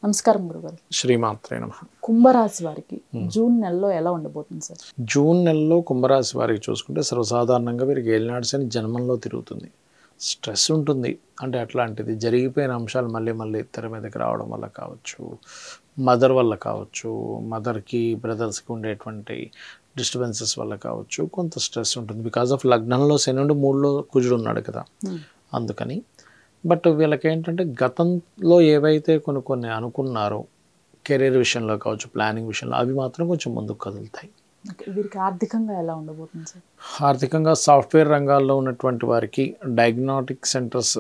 నమస్కారం గురుగారు. శ్రీమాత్రే నమః. కుంభరాశి వారికి జూన్ నెలలో ఎలా ఉండబోతుంది సార్? జూన్ నెలలో కుంభరాశి వారికి చూసుకుంటే సర్వసాధారణంగా వీరికి ఏలినాడు శని జన్మంలో తిరుగుతుంది. స్ట్రెస్ ఉంటుంది. అంటే అట్లాంటిది జరిగిపోయిన అంశాలు మళ్ళీ మళ్ళీ తెర మీదకి రావడం వల్ల కావచ్చు, మదర్ వల్ల కావచ్చు, మదర్కి బ్రదర్స్కి ఉండేటువంటి డిస్టర్బెన్సెస్ వల్ల కావచ్చు, కొంత స్ట్రెస్ ఉంటుంది. బికాజ్ ఆఫ్ లగ్నంలో శని ఉండి 3లో కుజుడు ఉన్నాడు కదా, అందుకని. బట్ వీళ్ళకి ఏంటంటే గతంలో ఏవైతే కొన్ని అనుకున్నారో కెరీర్ విషయంలో కావచ్చు, ప్లానింగ్ విషయంలో, అవి మాత్రం కొంచెం ముందుకు కదులుతాయి. వీరికి ఆర్థికంగా ఎలా ఉండబోతుంది సార్? ఆర్థికంగా సాఫ్ట్వేర్ రంగాల్లో ఉన్నటువంటి వారికి, డయాగ్నోస్టిక్ సెంటర్స్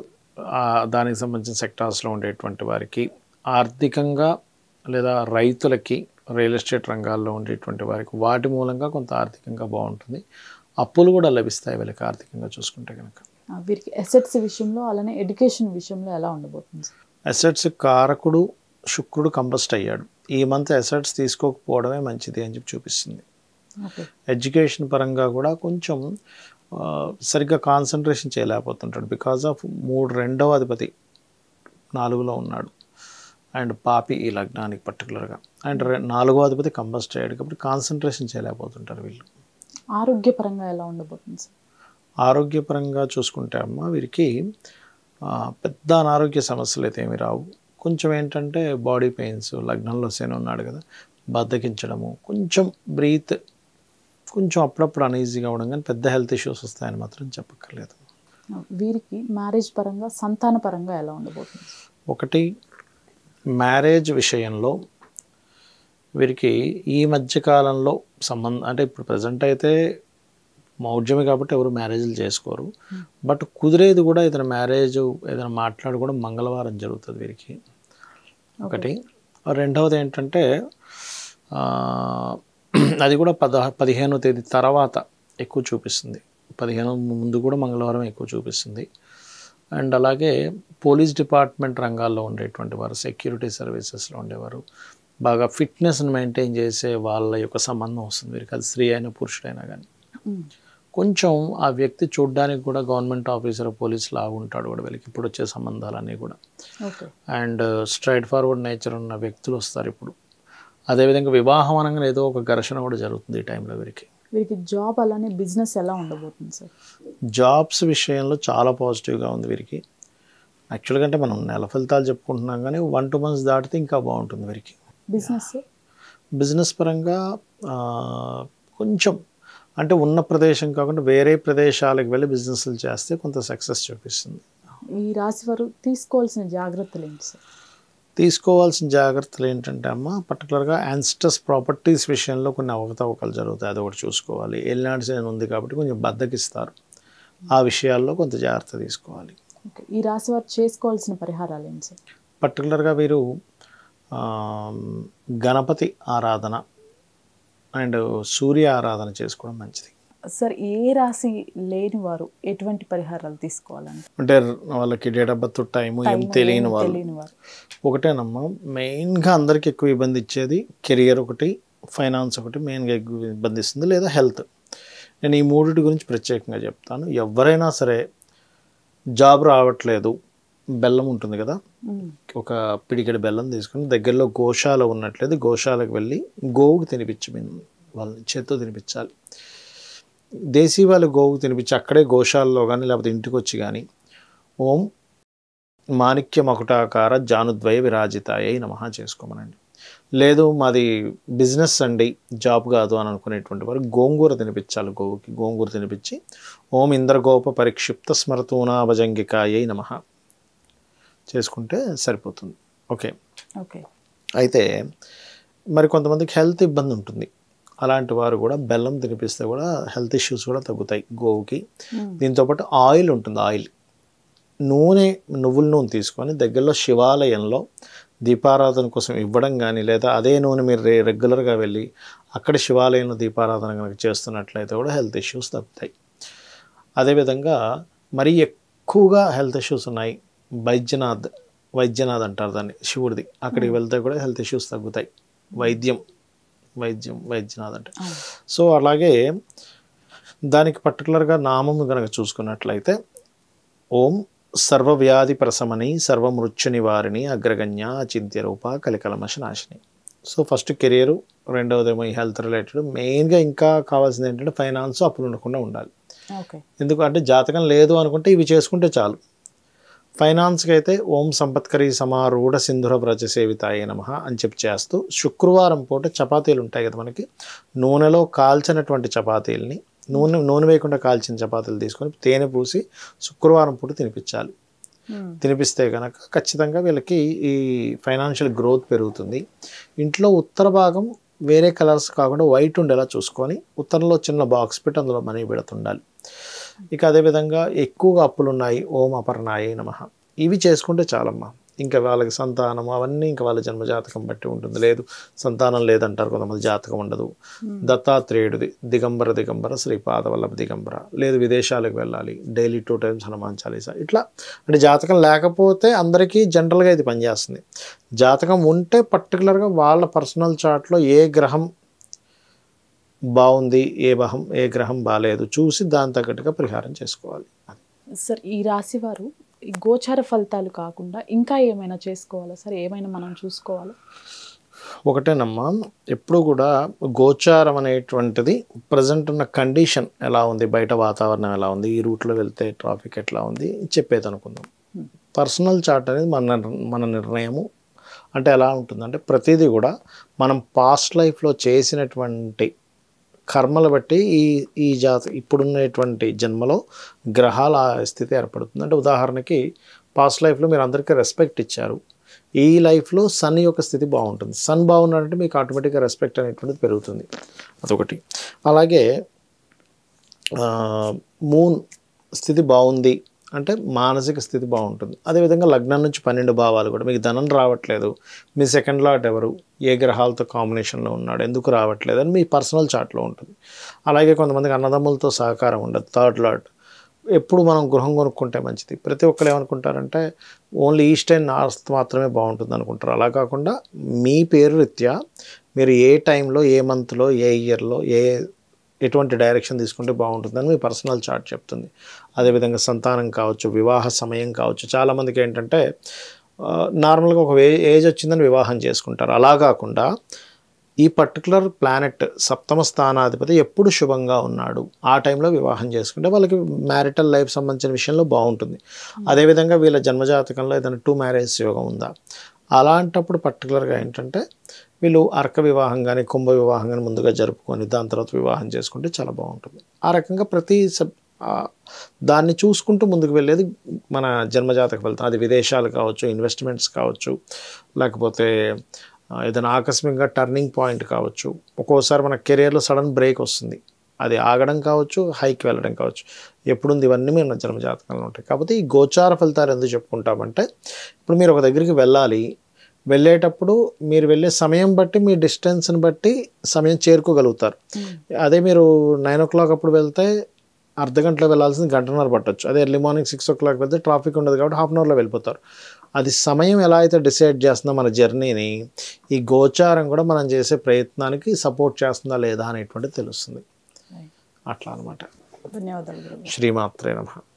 దానికి సంబంధించిన సెక్టార్స్లో ఉండేటువంటి వారికి ఆర్థికంగా, లేదా రైతులకి రియల్ ఎస్టేట్ రంగాల్లో ఉండేటువంటి వారికి వాటి మూలంగా కొంత ఆర్థికంగా బాగుంటుంది. అప్పులు కూడా లభిస్తాయి వీళ్ళకి ఆర్థికంగా చూసుకుంటే కనుక. వీరికి అసెట్స్ విషయంలో, అలానే ఎడ్యుకేషన్ విషయంలో ఎలా ఉండబోతుంది సార్? అసెట్స్ కారకుడు శుక్రుడు కంబస్ట్ అయ్యాడు. ఈ మంత్ అసెట్స్ తీసుకోకపోవడమే మంచిది అని చెప్పి చూపిస్తుంది. ఎడ్యుకేషన్ పరంగా కూడా కొంచెం సరిగ్గా కాన్సన్ట్రేషన్ చేయలేకపోతుంటాడు. బికాజ్ ఆఫ్ రెండవ అధిపతి 4లో ఉన్నాడు, అండ్ పాపి ఈ లగ్నానికి పర్టికులర్గా, అండ్ 4వ అధిపతి కంబస్ట్ అయ్యాడు. కాబట్టి కాన్సన్ట్రేషన్ చేయలేకపోతుంటారు వీళ్ళు. ఆరోగ్యపరంగా ఎలా ఉండబోతుంది సార్? ఆరోగ్యపరంగా చూసుకుంటే అమ్మ వీరికి పెద్ద అనారోగ్య సమస్యలు అయితే ఏమి రావు. కొంచెం ఏంటంటే బాడీ పెయిన్స్, లగ్నంలో శని ఉన్నాడు కదా, బద్దకించడము, కొంచెం బ్రీత్ కొంచెం అప్పుడప్పుడు అనీజీగా అవడం, కానీ పెద్ద హెల్త్ ఇష్యూస్ వస్తాయని మాత్రం చెప్పక్కర్లేదు. వీరికి మ్యారేజ్ పరంగా, సంతాన పరంగా ఎలా ఉండబోతుంది? ఒకటి, మ్యారేజ్ విషయంలో వీరికి ఈ మధ్యకాలంలో అంటే ఇప్పుడు ప్రజెంట్ అయితే మౌఢ్యమే కాబట్టి ఎవరు మ్యారేజ్లు చేసుకోరు. బట్ కుదిరేది కూడా ఏదైనా మ్యారేజ్ ఏదైనా మాట్లాడుకోవడం మంగళవారం జరుగుతుంది వీరికి. ఒకటి. రెండవది ఏంటంటే అది కూడా 15వ తేదీ తర్వాత ఎక్కువ చూపిస్తుంది. 15 ముందు కూడా మంగళవారం ఎక్కువ చూపిస్తుంది. అండ్ అలాగే పోలీస్ డిపార్ట్మెంట్ రంగాల్లో ఉండేటువంటి వారు, సెక్యూరిటీ సర్వీసెస్లో ఉండేవారు, బాగా ఫిట్నెస్ని మెయింటైన్ చేసే వాళ్ళ యొక్క సంబంధం వస్తుంది వీరికి. అది స్త్రీ అయినా పురుషుడైనా కానీ కొంచెం ఆ వ్యక్తి చూడడానికి కూడా గవర్నమెంట్ ఆఫీసర్, పోలీస్ లాగా ఉంటాడు కూడా వీళ్ళకి ఇప్పుడు వచ్చే సంబంధాలన్నీ కూడా. అండ్ స్ట్రైట్ ఫార్వర్డ్ నేచర్ ఉన్న వ్యక్తులు వస్తారు ఇప్పుడు. అదేవిధంగా వివాహం అనగానే ఏదో ఒక ఘర్షణ కూడా జరుగుతుంది ఈ టైంలో వీరికి. వీరికి జాబ్ అలానే బిజినెస్ ఎలా ఉండబోతుంది సార్? జాబ్స్ విషయంలో చాలా పాజిటివ్గా ఉంది వీరికి. యాక్చువల్గా అంటే మనం నెల ఫలితాలు చెప్పుకుంటున్నాం, కానీ 1-2 months దాటితే ఇంకా బాగుంటుంది వీరికి. బిజినెస్ పరంగా కొంచెం అంటే ఉన్న ప్రదేశం కాకుండా వేరే ప్రదేశాలకు వెళ్ళి బిజినెస్లు చేస్తే కొంత సక్సెస్ చూపిస్తుంది. ఈ రాశి వారు తీసుకోవాల్సిన జాగ్రత్తలు ఏంటి సార్? తీసుకోవాల్సిన జాగ్రత్తలు ఏంటంటే అమ్మ, పర్టికులర్గా యాన్స్టస్ ప్రాపర్టీస్ విషయంలో కొన్ని అవకతవకలు జరుగుతాయి, అది ఒకటి చూసుకోవాలి. ఏలినాడు శని ఉంది కాబట్టి కొంచెం బద్దకిస్తారు. ఆ విషయాల్లో కొంత జాగ్రత్త తీసుకోవాలి. ఈ రాశి వారు చేసుకోవాల్సిన పరిహారాలు ఏంటి సార్? పర్టికులర్గా వీరు గణపతి ఆరాధన అండ్ సూర్య ఆరాధన చేసుకోవడం మంచిది. సార్, ఏ రాశి లేని వారు ఎటువంటి పరిహారాలు తీసుకోవాలంటే? అంటే వాళ్ళకి డేట్ ఆఫ్ బర్త్ టైము ఏం తెలియని వాళ్ళు ఒకటేనమ్మా. మెయిన్గా అందరికీ ఎక్కువ ఇబ్బంది ఇచ్చేది కెరియర్ ఒకటి, ఫైనాన్స్ ఒకటి మెయిన్గా ఎక్కువ ఇబ్బంది ఇస్తుంది, లేదా హెల్త్. నేను ఈ మూడింటి గురించి ప్రత్యేకంగా చెప్తాను. ఎవరైనా సరే జాబ్ రావట్లేదు, బెల్లం ఉంటుంది కదా, ఒక పిడికెడు బెల్లం తీసుకుని దగ్గరలో గోశాల ఉన్నట్లేదు, గోశాలకు వెళ్ళి గోవుకి తినిపించి వాళ్ళని చేత్తో తినిపించాలి. దేశీ వాళ్ళు గోవుకు తినిపించి అక్కడే గోశాలలో కానీ లేకపోతే ఇంటికి వచ్చి కానీ ఓం మాణిక్య మకుటాకార జానుద్వయ విరాజితాయ నమః చేసుకోమనండి. లేదు మాది బిజినెస్ అండి, జాబ్ కాదు అని అనుకునేటువంటి వారు గోంగూర తినిపించాలి. గోవుకి గోంగూర తినిపించి ఓం ఇంద్రగోప పరిక్షిప్త స్మరతూనాభజంగికాయ నమః చేసుకుంటే సరిపోతుంది. ఓకే. అయితే మరి కొంతమందికి హెల్త్ ఇబ్బంది ఉంటుంది. అలాంటి వారు కూడా బెల్లం తినిపిస్తే కూడా హెల్త్ ఇష్యూస్ కూడా తగ్గుతాయి గోవుకి. దీంతోపాటు ఆయిల్ ఉంటుంది, ఆయిల్ నూనె, నువ్వుల నూనె తీసుకొని దగ్గరలో శివాలయంలో దీపారాధన కోసం ఇవ్వడం కానీ, లేదా అదే నూనె మీరు రెగ్యులర్గా వెళ్ళి అక్కడ శివాలయంలో దీపారాధన కనుక చేస్తున్నట్లయితే కూడా హెల్త్ ఇష్యూస్ తగ్గుతాయి. అదేవిధంగా మరీ ఎక్కువగా హెల్త్ ఇష్యూస్ ఉన్నాయి, వైద్యనాథ్ అంటారు దాన్ని, శివుడిది, అక్కడికి వెళ్తే కూడా హెల్త్ ఇష్యూస్ తగ్గుతాయి. వైద్యనాథ్ అంటే. సో అలాగే దానికి పర్టికులర్గా నామం కనుక చూసుకున్నట్లయితే ఓం సర్వవ్యాధి ప్రశమని సర్వమృత్యు నివారిణి అగ్రగణ్య అచింత్య రూప కలికలమశ నాశిని. సో ఫస్ట్ కెరియరు, రెండవదేమో ఈ హెల్త్ రిలేటెడ్. మెయిన్గా ఇంకా కావాల్సింది ఏంటంటే ఫైనాన్స్, అప్పులు ఉండకుండా ఉండాలి. ఓకే. ఎందుకంటే జాతకం లేదు అనుకుంటే ఇవి చేసుకుంటే చాలు. ఫైనాన్స్కి అయితే ఓం సంపత్కరీ సమారూఢ సింధుర వ్రజ సేవితాయ నమః అని చెప్పి చేస్తూ, శుక్రవారం పూట చపాతీలు ఉంటాయి కదా మనకి, నూనెలో కాల్చినటువంటి చపాతీలని, నూనె వేయకుండా కాల్చిన చపాతీలు తీసుకొని తేనె పూసి శుక్రవారం పూట తినిపించాలి. తినిపిస్తే కనుక ఖచ్చితంగా వీళ్ళకి ఈ ఫైనాన్షియల్ గ్రోత్ పెరుగుతుంది. ఇంట్లో ఉత్తర భాగం వేరే కలర్స్ కాకుండా వైట్ ఉండేలా చూసుకొని ఉత్తరంలో చిన్న బాక్స్ పెట్టి అందులో మనీ పెడుతుండాలి. ఇక అదేవిధంగా ఎక్కువగా అప్పులు ఉన్నాయి, ఓం అపర్ణాయ నమః, ఇవి చేసుకుంటే చాలమ్మా. ఇంకా వాళ్ళకి సంతానం అవన్నీ ఇంకా వాళ్ళ జన్మజాతకం బట్టి ఉంటుంది. లేదు సంతానం లేదంటారు కొంతమంది, జాతకం ఉండదు. దత్తాత్రేయుడిది దిగంబర శ్రీపాద వల్లభ దిగంబర, లేదు విదేశాలకు వెళ్ళాలి, డైలీ 2 times హనుమాన్ చాలీసా, ఇట్లా. అంటే జాతకం లేకపోతే అందరికీ జనరల్గా ఇది పనిచేస్తుంది. జాతకం ఉంటే పర్టికులర్గా వాళ్ళ పర్సనల్ చార్ట్లో ఏ గ్రహం బాగుంది, ఏ గ్రహం బాగాలేదు చూసి దాని తగ్గట్టుగా పరిహారం చేసుకోవాలి. సార్ ఈ రాశి వారు ఈ గోచార ఫలితాలు కాకుండా ఇంకా ఏమైనా చేసుకోవాలా సార్? ఏమైనా మనం చూసుకోవాలా? ఒకటేనమ్మా, ఎప్పుడు కూడా గోచారం అనేటువంటిది ప్రజెంట్ ఉన్న కండిషన్ ఎలా ఉంది, బయట వాతావరణం ఎలా ఉంది, ఈ రూట్లో వెళ్తే ట్రాఫిక్ ఎట్లా ఉంది చెప్పేది అనుకుందాం. పర్సనల్ చార్ట్ అనేది మన నిర్ణయము. అంటే ఎలా ఉంటుందంటే ప్రతిదీ కూడా మనం పాస్ట్ లైఫ్లో చేసినటువంటి కర్మలు బట్టి ఈ ఇప్పుడున్నటువంటి జన్మలో గ్రహాల స్థితి ఏర్పడుతుంది. అంటే ఉదాహరణకి పాస్ట్ లైఫ్లో మీరు అందరికీ రెస్పెక్ట్ ఇచ్చారు, ఈ లైఫ్లో సన్ యొక్క స్థితి బాగుంటుంది. సన్ బాగున్నాడంటే మీకు ఆటోమేటిక్గా రెస్పెక్ట్ అనేటువంటిది పెరుగుతుంది, అదొకటి. అలాగే మూన్ స్థితి బాగుంది అంటే మానసిక స్థితి బాగుంటుంది. అదేవిధంగా లగ్నం నుంచి 12 భావాలు కూడా, మీకు ధనం రావట్లేదు, మీ సెకండ్ లార్డ్ ఎవరు, ఏ గ్రహాలతో కాంబినేషన్లో ఉన్నాడు, ఎందుకు రావట్లేదు అని మీ పర్సనల్ చార్ట్లో ఉంటుంది. అలాగే కొంతమందికి అన్నదమ్ములతో సహకారం ఉండదు, థర్డ్ లార్డ్. ఎప్పుడు మనం గృహం కొనుక్కుంటే మంచిది. ప్రతి ఒక్కరు ఏమనుకుంటారంటే ఓన్లీ ఈస్ట్ అండ్ నార్త్ మాత్రమే బాగుంటుంది అనుకుంటారు. అలా కాకుండా మీ పేరు రీత్యా మీరు ఏ టైంలో, ఏ మంత్లో, ఏ ఇయర్లో ఎటువంటి డైరెక్షన్ తీసుకుంటే బాగుంటుందని మీ పర్సనల్ చార్ట్ చెప్తుంది. అదేవిధంగా సంతానం కావచ్చు, వివాహ సమయం కావచ్చు. చాలామందికి ఏంటంటే నార్మల్గా ఒక ఏజ్ వచ్చిందని వివాహం చేసుకుంటారు. అలా కాకుండా ఈ పర్టికులర్ ప్లానెట్ సప్తమ స్థానాధిపతి ఎప్పుడు శుభంగా ఉన్నాడు ఆ టైంలో వివాహం చేసుకుంటే వాళ్ళకి మ్యారిటల్ లైఫ్ సంబంధించిన విషయంలో బాగుంటుంది. అదేవిధంగా వీళ్ళ జన్మజాతకంలో ఏదైనా 2 మ్యారేజ్ యోగం ఉందా, అలాంటప్పుడు పర్టికులర్గా ఏంటంటే వీళ్ళు అర్క వివాహం కానీ కుంభ వివాహం కానీ ముందుగా జరుపుకొని దాని తర్వాత వివాహం చేసుకుంటే చాలా బాగుంటుంది. ఆ రకంగా దాన్ని చూసుకుంటూ ముందుకు వెళ్ళేది మన జన్మజాతక ఫలితం. అది విదేశాలు కావచ్చు, ఇన్వెస్ట్మెంట్స్ కావచ్చు, లేకపోతే ఏదైనా ఆకస్మికంగా టర్నింగ్ పాయింట్ కావచ్చు. ఒక్కోసారి మన కెరియర్లో సడన్ బ్రేక్ వస్తుంది, అది ఆగడం కావచ్చు, హైకి వెళ్ళడం కావచ్చు. ఎప్పుడుంది ఇవన్నీ మన జన్మజాతకంలో ఉంటాయి. కాకపోతే ఈ గోచార ఫలితాలు ఎందుకు చెప్పుకుంటామంటే ఇప్పుడు మీరు ఒక దగ్గరికి వెళ్ళాలి, వెళ్ళేటప్పుడు మీరు వెళ్ళే సమయం బట్టి మీ డిస్టెన్స్ని బట్టి సమయం చేరుకోగలుగుతారు. అదే మీరు 9 o'clock అప్పుడు వెళ్తే అర్ధగంటలో వెళ్ళాల్సింది గంటన్నర పట్టవచ్చు. అదే ఎర్లీ మార్నింగ్ 6 o'clock వెళ్తే ట్రాఫిక్ ఉండదు కాబట్టి హాఫ్ అన్ అవర్లో వెళ్ళిపోతారు. అది సమయం ఎలా అయితే డిసైడ్ చేస్తుందో మన జర్నీని, ఈ గోచారం కూడా మనం చేసే ప్రయత్నానికి సపోర్ట్ చేస్తుందా లేదా అనేటువంటిది తెలుస్తుంది. అట్లా అనమాట. ధన్యవాదాలు. శ్రీమాత్రే నమః.